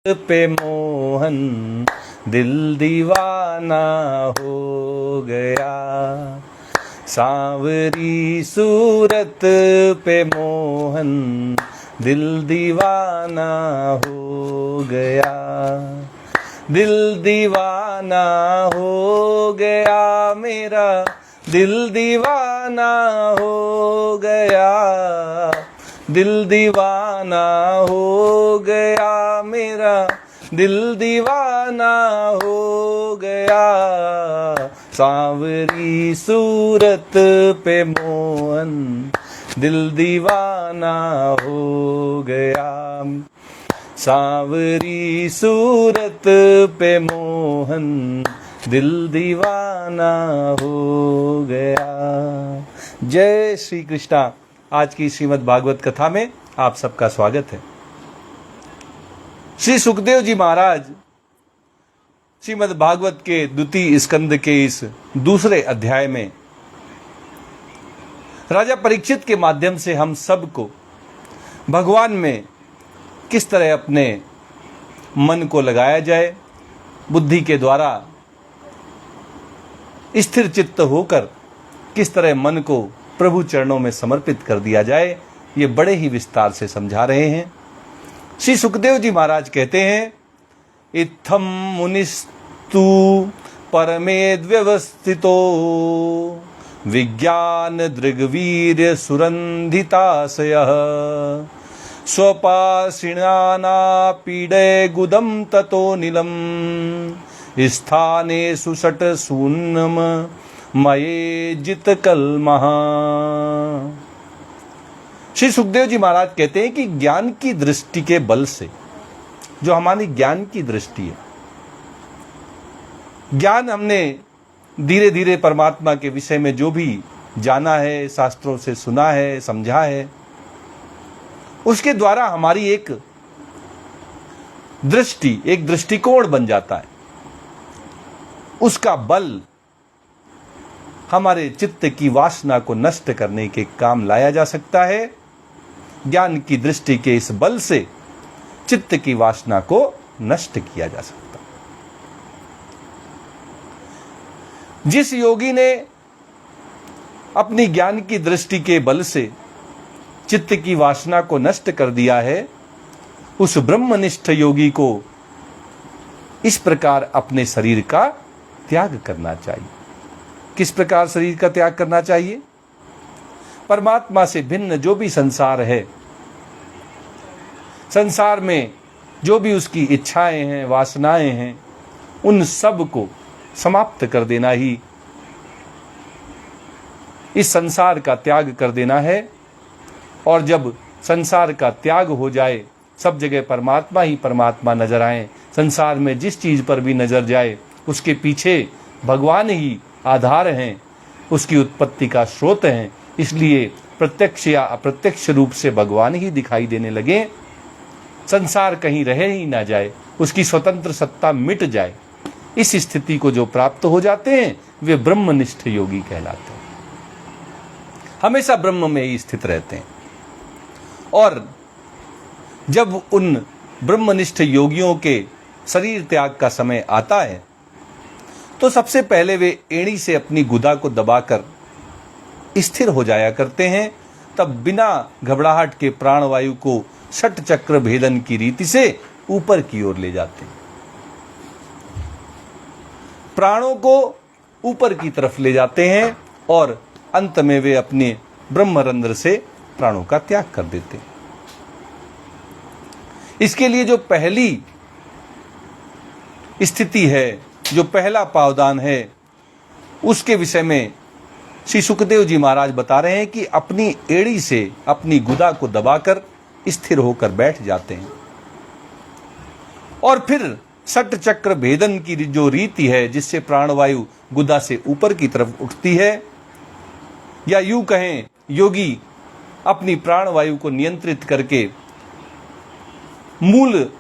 पे मोहन दिल दीवाना हो गया। सांवरी सूरत पे मोहन दिल दीवाना हो गया। दिल दीवाना हो गया मेरा, दिल दीवाना हो गया। दिल दीवाना हो गया मेरा, दिल दीवाना हो गया। सांवरी सूरत पे मोहन दिल दीवाना हो गया। सांवरी सूरत पे मोहन दिल दीवाना हो गया। जय श्री कृष्णा। आज की श्रीमद् भागवत कथा में आप सबका स्वागत है। श्री सुखदेव जी महाराज श्रीमद् भागवत के द्वितीय स्कंद के इस दूसरे अध्याय में राजा परीक्षित के माध्यम से हम सबको भगवान में किस तरह अपने मन को लगाया जाए, बुद्धि के द्वारा स्थिर चित्त होकर किस तरह मन को प्रभु चरणों में समर्पित कर दिया जाए, ये बड़े ही विस्तार से समझा रहे हैं। श्री सुखदेव जी महाराज कहते हैं, इत्थम मुनिस्तु परमेद्व्यवस्थितो विज्ञान दृग्वीर्य सुरंधिताशयः स्वपाषिणाना पीडे गुदम ततो नीलम स्थाने सुषट शून्यम मये जित कलमः। श्री सुखदेव जी महाराज कहते हैं कि ज्ञान की दृष्टि के बल से, जो हमारी ज्ञान की दृष्टि है, ज्ञान हमने धीरे धीरे परमात्मा के विषय में जो भी जाना है, शास्त्रों से सुना है, समझा है, उसके द्वारा हमारी एक दृष्टि, एक दृष्टिकोण बन जाता है। उसका बल हमारे चित्त की वासना को नष्ट करने के काम लाया जा सकता है। ज्ञान की दृष्टि के इस बल से चित्त की वासना को नष्ट किया जा सकता है। जिस योगी ने अपनी ज्ञान की दृष्टि के बल से चित्त की वासना को नष्ट कर दिया है, उस ब्रह्मनिष्ठ योगी को इस प्रकार अपने शरीर का त्याग करना चाहिए। किस प्रकार शरीर का त्याग करना चाहिए? परमात्मा से भिन्न जो भी संसार है, संसार में जो भी उसकी इच्छाएं हैं, वासनाएं हैं, उन सब को समाप्त कर देना ही इस संसार का त्याग कर देना है। और जब संसार का त्याग हो जाए, सब जगह परमात्मा ही परमात्मा नजर आए, संसार में जिस चीज पर भी नजर जाए उसके पीछे भगवान ही आधार हैं, उसकी उत्पत्ति का स्रोत हैं, इसलिए प्रत्यक्ष या अप्रत्यक्ष रूप से भगवान ही दिखाई देने लगे, संसार कहीं रह ही ना जाए, उसकी स्वतंत्र सत्ता मिट जाए। इस स्थिति को जो प्राप्त हो जाते हैं वे ब्रह्मनिष्ठ योगी कहलाते हैं, हमेशा ब्रह्म में ही स्थित रहते हैं। और जब उन ब्रह्मनिष्ठ योगियों के शरीर त्याग का समय आता है तो सबसे पहले वे एड़ी से अपनी गुदा को दबाकर स्थिर हो जाया करते हैं। तब बिना घबराहट के प्राणवायु को षट चक्र भेदन की रीति से ऊपर की ओर ले जाते हैं, प्राणों को ऊपर की तरफ ले जाते हैं और अंत में वे अपने ब्रह्मरंध्र से प्राणों का त्याग कर देते हैं। इसके लिए जो पहली स्थिति है, जो पहला पावदान है, उसके विषय में श्री सुखदेव जी महाराज बता रहे हैं कि अपनी एड़ी से अपनी गुदा को दबाकर स्थिर होकर बैठ जाते हैं और फिर षट चक्र भेदन की जो रीति है, जिससे प्राणवायु गुदा से ऊपर की तरफ उठती है, या यूं कहें योगी अपनी प्राणवायु को नियंत्रित करके मूल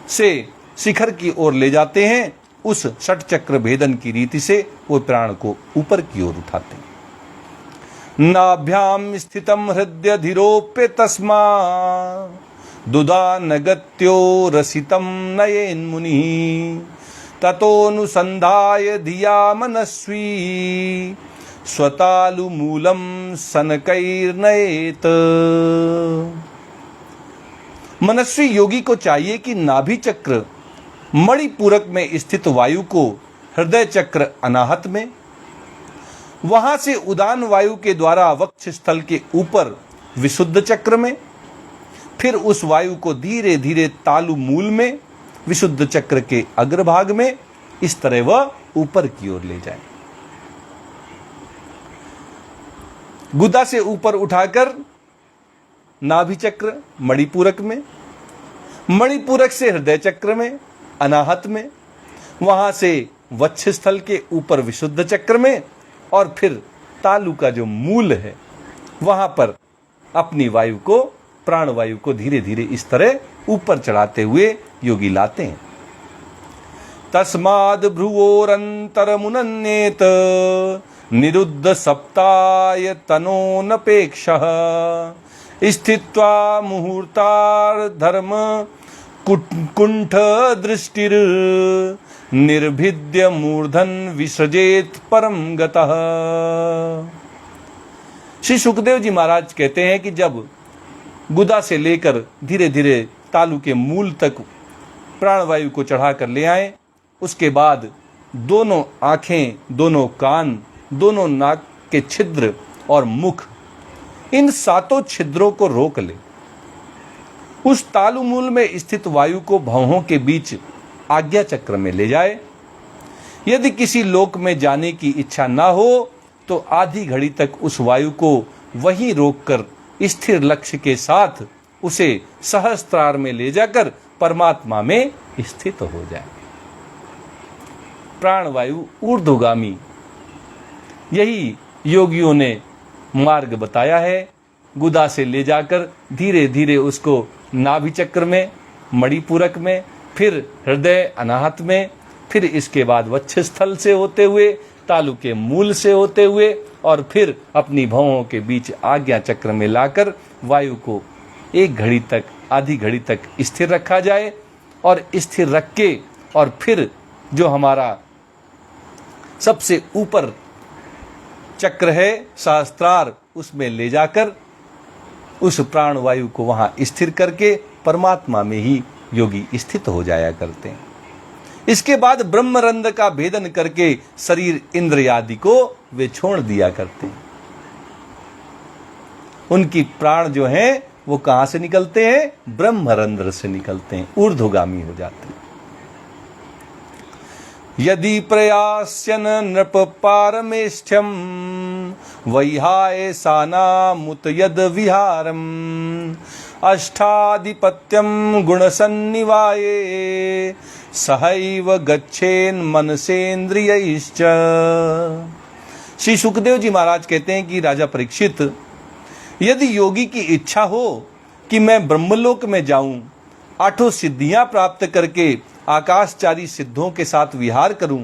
से शिखर की ओर ले जाते हैं, उस षट चक्र भेदन की रीति से वो प्राण को ऊपर की ओर उठाते हैं। नाभ्याम स्थितम हृदय धीरोप्य तस्मा दुदानगत्यो रसितं नयेन्मुनिः ततोऽनुसन्धाय धिया मनस्वी स्वतालुमूलं सनकैर्नयेत्। मनस्वी योगी को चाहिए कि नाभि चक्र मणिपूरक में स्थित वायु को हृदय चक्र अनाहत में, वहां से उदान वायु के द्वारा वक्ष स्थल के ऊपर विशुद्ध चक्र में, फिर उस वायु को धीरे धीरे तालु मूल में विशुद्ध चक्र के अग्रभाग में, इस तरह वह ऊपर की ओर ले जाए। गुदा से ऊपर उठाकर नाभि चक्र मणिपूरक में, मणिपूरक से हृदय चक्र में अनाहत में, वहां से वक्ष स्थल के ऊपर विशुद्ध चक्र में, और फिर तालु का जो मूल है वहां पर अपनी वायु को, प्राण वायु को धीरे धीरे इस तरह ऊपर चढ़ाते हुए योगी लाते हैं। तस्माद् भ्रुवोरन्तरमुनन्येत निरुद्ध सप्ताय तनोनपेक्षः स्थित्वा मुहूर्तार्धर्म कुंठ दृष्टिर निर्भिद्य मूर्धन विसृजेत परम गतः। श्री सुखदेव जी महाराज कहते हैं कि जब गुदा से लेकर धीरे धीरे तालु के मूल तक प्राणवायु को चढ़ाकर ले आए, उसके बाद दोनों आंखें, दोनों कान, दोनों नाक के छिद्र और मुख, इन सातों छिद्रों को रोक ले। उस तालु मूल में स्थित वायु को भौहों के बीच आज्ञा चक्र में ले जाए। यदि किसी लोक में जाने की इच्छा ना हो तो आधी घड़ी तक उस वायु को वहीं रोककर स्थिर लक्ष्य के साथ उसे सहस्त्रार में ले जाकर परमात्मा में स्थित हो जाए। प्राणवायु ऊर्ध्वगामी, यही योगियों ने मार्ग बताया है। गुदा से ले जाकर धीरे धीरे उसको नाभि चक्र में, मणिपूरक में, फिर हृदय अनाहत में, फिर इसके बाद वक्ष स्थल से होते हुए, तालु के मूल से होते हुए, और फिर अपनी भौहों के बीच आज्ञा चक्र में लाकर वायु को एक घड़ी तक, आधी घड़ी तक स्थिर रखा जाए, और स्थिर रख के और फिर जो हमारा सबसे ऊपर चक्र है सहस्त्रार, उसमें ले जाकर उस प्राण वायु को वहां स्थिर करके परमात्मा में ही योगी स्थित हो जाया करते हैं। इसके बाद ब्रह्मरंध्र का भेदन करके शरीर इंद्र आदि को वे छोड़ दिया करते हैं। उनकी प्राण जो हैं वो कहां से निकलते हैं? ब्रह्मरंध्र से निकलते हैं, ऊर्ध्वगामी हो जाते हैं। यदि प्रयास्यन नृप पारमेष्ठ्यम वैहाय सानामुत यद विहारम अष्टाधिपत्यम गुणसन्निवाये सहैव गच्छेन मनसेन्द्रियैश्च। श्री सुखदेव जी महाराज कहते हैं कि राजा परीक्षित, यदि योगी की इच्छा हो कि मैं ब्रह्मलोक में जाऊं, आठों सिद्धियां प्राप्त करके आकाशचारी सिद्धों के साथ विहार करूं,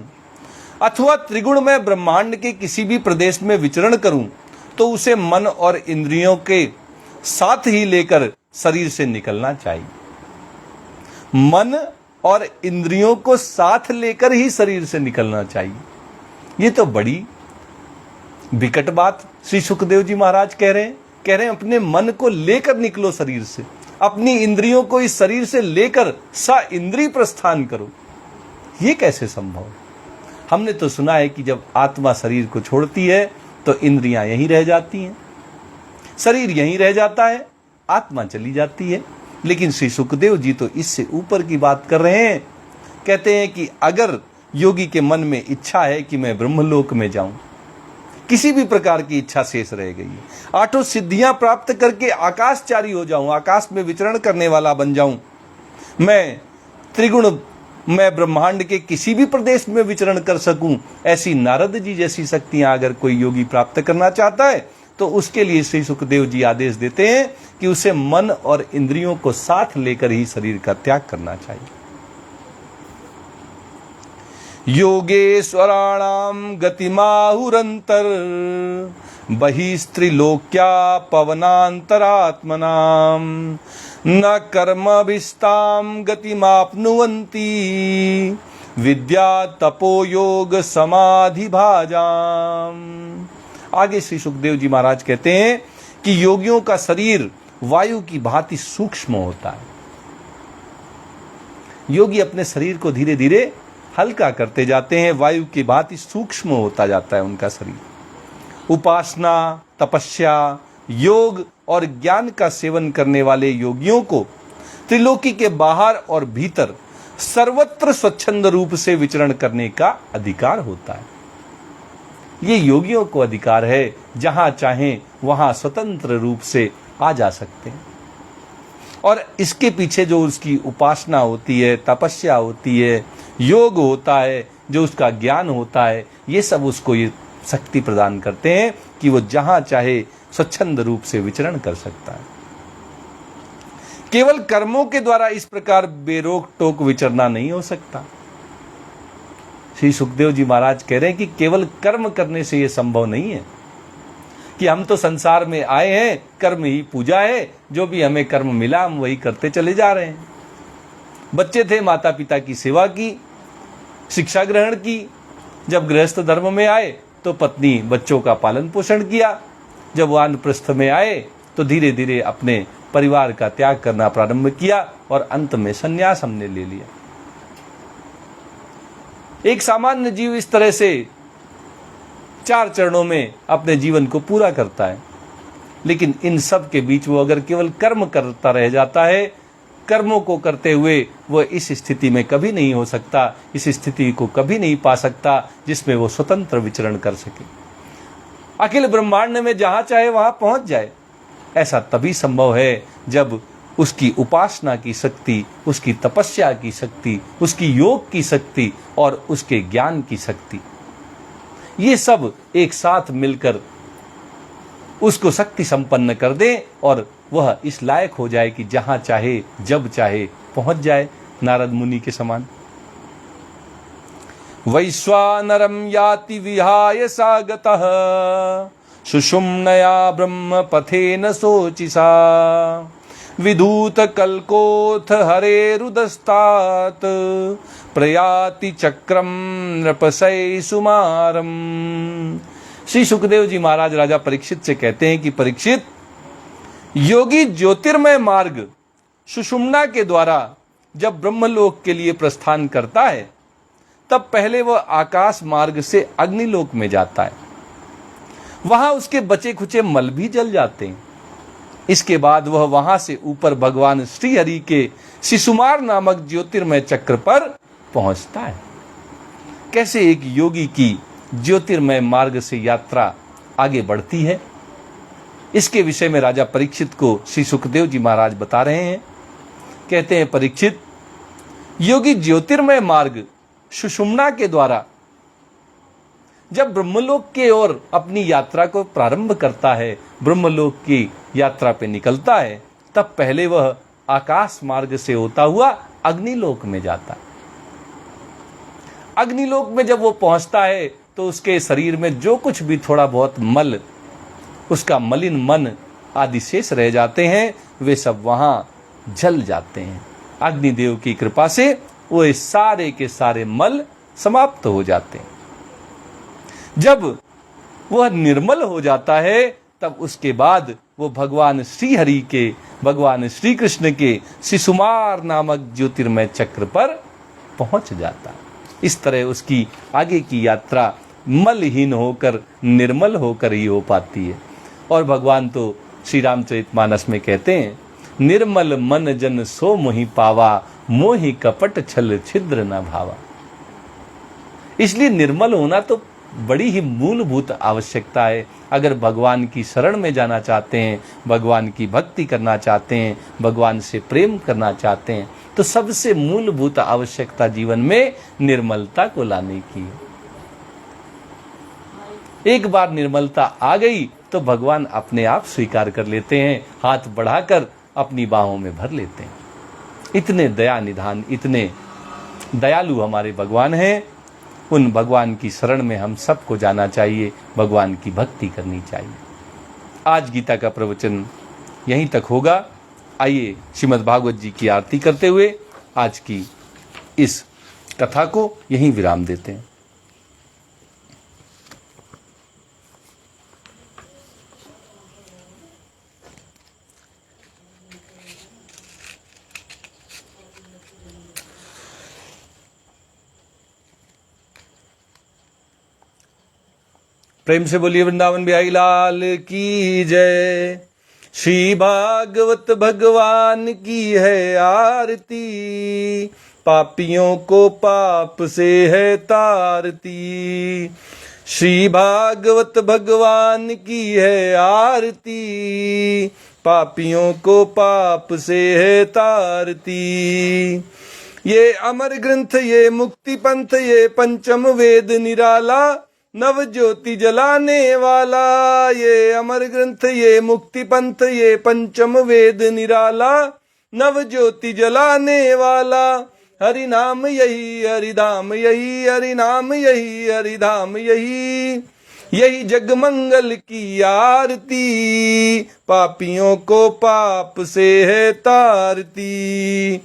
अथवा त्रिगुण में ब्रह्मांड के किसी भी प्रदेश में विचरण करूं, तो उसे मन और इंद्रियों के साथ ही लेकर शरीर से निकलना चाहिए। मन और इंद्रियों को साथ लेकर ही शरीर से निकलना चाहिए। ये तो बड़ी विकट बात श्री सुखदेव जी महाराज कह रहे हैं अपने मन को लेकर निकलो शरीर से, अपनी इंद्रियों को इस शरीर से लेकर सा इंद्रिय प्रस्थान करो। ये कैसे संभव? हमने तो सुना है कि जब आत्मा शरीर को छोड़ती है तो इंद्रियां यहीं रह जाती हैं, शरीर यहीं रह जाता है, आत्मा चली जाती है। लेकिन श्री सुखदेव जी तो इससे ऊपर की बात कर रहे हैं। कहते हैं कि अगर योगी के मन में इच्छा है कि मैं ब्रह्मलोक में जाऊं, किसी भी प्रकार की इच्छा शेष रह गई है, आठों सिद्धियां प्राप्त करके आकाशचारी हो जाऊं, आकाश में विचरण करने वाला बन जाऊं, मैं त्रिगुण मैं ब्रह्मांड के किसी भी प्रदेश में विचरण कर सकूं, ऐसी नारद जी जैसी शक्तियां अगर कोई योगी प्राप्त करना चाहता है तो उसके लिए श्री सुखदेव जी आदेश देते हैं कि उसे मन और इंद्रियों को साथ लेकर ही शरीर का त्याग करना चाहिए। योगेश्वराणाम गतिमाहुरंतर बहिस्त्रिलोक्या पवनान्तरात्मनां न कर्मभिस्तां गतिमाप्नुवन्ति विद्या तपो योग समाधि भाजाम। आगे श्री सुखदेव जी महाराज कहते हैं कि योगियों का शरीर वायु की भांति सूक्ष्म होता है। योगी अपने शरीर को धीरे धीरे हल्का करते जाते हैं, वायु की भांति सूक्ष्म होता जाता है उनका शरीर। उपासना, तपस्या, योग और ज्ञान का सेवन करने वाले योगियों को त्रिलोकी के बाहर और भीतर सर्वत्र स्वच्छंद रूप से विचरण करने का अधिकार होता है। ये योगियों को अधिकार है, जहां चाहें वहां स्वतंत्र रूप से आ जा सकते हैं। और इसके पीछे जो उसकी उपासना होती है, तपस्या होती है, योग होता है, जो उसका ज्ञान होता है, ये सब उसको ये शक्ति प्रदान करते हैं कि वो जहां चाहे स्वच्छंद रूप से विचरण कर सकता है। केवल कर्मों के द्वारा इस प्रकार बेरोक टोक विचरना नहीं हो सकता। श्री सुखदेव जी महाराज कह रहे हैं कि केवल कर्म करने से यह संभव नहीं है कि हम तो संसार में आए हैं, कर्म ही पूजा है, जो भी हमें कर्म मिला हम वही करते चले जा रहे हैं। बच्चे थे, माता पिता की सेवा की, शिक्षा ग्रहण की, जब गृहस्थ धर्म में आए तो पत्नी बच्चों का पालन पोषण किया, जब वानप्रस्थ में आए तो धीरे धीरे अपने परिवार का त्याग करना प्रारंभ किया और अंत में संन्यास हमने ले लिया। एक सामान्य जीव इस तरह से 4 चरणों में अपने जीवन को पूरा करता है, लेकिन इन सब के बीच वो अगर केवल कर्म करता रह जाता है, कर्मों को करते हुए वो इस स्थिति में कभी नहीं हो सकता, इस स्थिति को कभी नहीं पा सकता जिसमें वो स्वतंत्र विचरण कर सके, अखिल ब्रह्मांड में जहां चाहे वहां पहुंच जाए। ऐसा तभी संभव है जब उसकी उपासना की शक्ति, उसकी तपस्या की शक्ति, उसकी योग की शक्ति और उसके ज्ञान की शक्ति, ये सब एक साथ मिलकर उसको शक्ति संपन्न कर दे और वह इस लायक हो जाए कि जहां चाहे जब चाहे पहुंच जाए, नारद मुनि के समान। वैश्वानरं याति विहाय सागतः सुषुम्नया ब्रह्म पथेन शोचिसा विधूत कल्कोथ हरेरुदस्तात् प्रयाति चक्रम नृपसै सुमारम। श्री सुखदेव जी महाराज राजा परीक्षित से कहते हैं कि परीक्षित, योगी ज्योतिर्मय मार्ग सुषुम्ना के द्वारा जब ब्रह्मलोक के लिए प्रस्थान करता है, तब पहले वह आकाश मार्ग से अग्निलोक में जाता है। वहां उसके बचे खुचे मल भी जल जाते हैं। इसके बाद वह वहां से ऊपर भगवान श्री हरि के शिशुमार नामक ज्योतिर्मय चक्र पर पहुंचता है। कैसे एक योगी की ज्योतिर्मय मार्ग से यात्रा आगे बढ़ती है, इसके विषय में राजा परीक्षित को श्री सुखदेव जी महाराज बता रहे हैं। कहते हैं, परीक्षित, योगी ज्योतिर्मय मार्ग सुषुम्ना के द्वारा जब ब्रह्मलोक के ओर अपनी यात्रा को प्रारंभ करता है, ब्रह्मलोक की यात्रा पे निकलता है, तब पहले वह आकाश मार्ग से होता हुआ अग्निलोक में जाता है। अग्निलोक में जब वो पहुंचता है तो उसके शरीर में जो कुछ भी थोड़ा बहुत मल, उसका मलिन मन आदि शेष रह जाते हैं, वे सब वहां जल जाते हैं। अग्निदेव की कृपा से वो सारे के सारे मल समाप्त हो जाते हैं। जब वह निर्मल हो जाता है, तब उसके बाद वो भगवान श्री हरि के, भगवान श्री कृष्ण के शिशुमार नामक ज्योतिर्मय चक्र पर पहुंच जाता है। इस तरह उसकी आगे की यात्रा मलहीन होकर, निर्मल होकर ही हो पाती है। और भगवान तो श्री रामचरितमानस में कहते हैं, निर्मल मन जन सो मोहि पावा, मोहि कपट छल छिद्र न भावा। इसलिए निर्मल होना तो बड़ी ही मूलभूत आवश्यकता है। अगर भगवान की शरण में जाना चाहते हैं, भगवान की भक्ति करना चाहते हैं, भगवान से प्रेम करना चाहते हैं, तो सबसे मूलभूत आवश्यकता जीवन में निर्मलता को लाने की है। एक बार निर्मलता आ गई तो भगवान अपने आप स्वीकार कर लेते हैं, हाथ बढ़ाकर अपनी बाहों में भर लेते हैं। इतने दया निधान, इतने दयालु हमारे भगवान हैं। उन भगवान की शरण में हम सबको जाना चाहिए, भगवान की भक्ति करनी चाहिए। आज गीता का प्रवचन यहीं तक होगा। आइए श्रीमद् भागवत जी की आरती करते हुए आज की इस कथा को यहीं विराम देते हैं। प्रेम से बोलिए वृंदावन बिहारी लाल की जय। श्री भागवत भगवान की है आरती, पापियों को पाप से है तारती। श्री भागवत भगवान की है आरती, पापियों को पाप से है तारती। ये अमर ग्रंथ, ये मुक्ति पंथ, ये पंचम वेद निराला, नव ज्योति जलाने वाला। ये अमर ग्रंथ, ये मुक्ति पंथ, ये पंचम वेद निराला, नव ज्योति जलाने वाला। हरि नाम यही, हरि धाम यही, हरि नाम यही, हरि धाम यही। यही जग मंगल की आरती, पापियों को पाप से है तारती।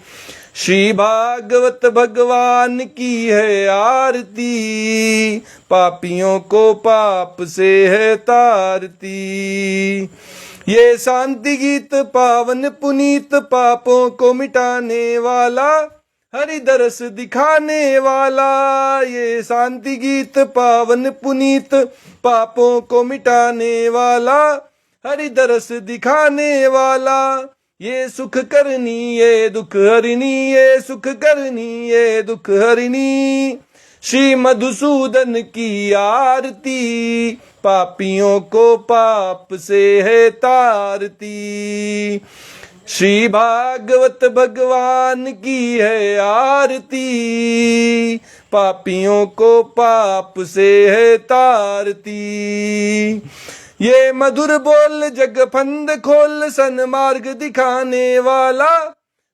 श्री भागवत भगवान की है आरती, पापियों को पाप से है तारती। ये शांति गीत पावन पुनीत, पापों को मिटाने वाला, हरि दरस दिखाने वाला। ये शांति गीत पावन पुनीत, पापों को मिटाने वाला, हरि दरस दिखाने वाला। ये सुख करनी ये दुख हरिणी, ये सुख करनी ये दुख हरिणी। श्री मधुसूदन की आरती, पापियों को पाप से है तारती। श्री भागवत भगवान की है आरती, पापियों को पाप से है तारती। ये मधुर बोल जग फंद खोल, सन्मार्ग दिखाने वाला,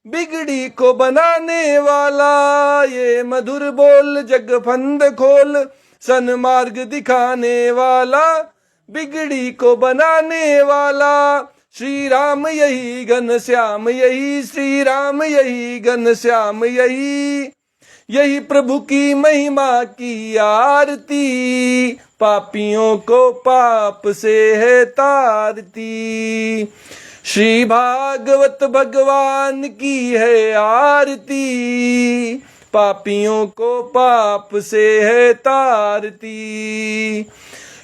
बिगड़ी को बनाने वाला। ये मधुर बोल जग फंद खोल, सन्मार्ग दिखाने वाला, बिगड़ी को बनाने वाला। श्री राम यही घनश्याम यही, श्री राम यही घनश्याम यही। यही प्रभु की महिमा की आरती, पापियों को पाप से है तारती। श्री भागवत भगवान की है आरती, पापियों को पाप से है तारती।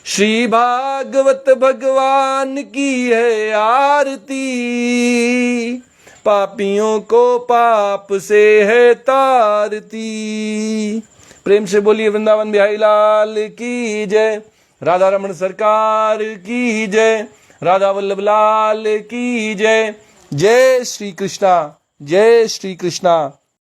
श्री भागवत भगवान की है आरती, पापियों को पाप से है तारती। प्रेम से बोलिए वृंदावन बिहारी लाल की जय, राधा रमण सरकार की जय, राधा वल्लभ लाल की जय। जय श्री कृष्णा, जय श्री कृष्णा।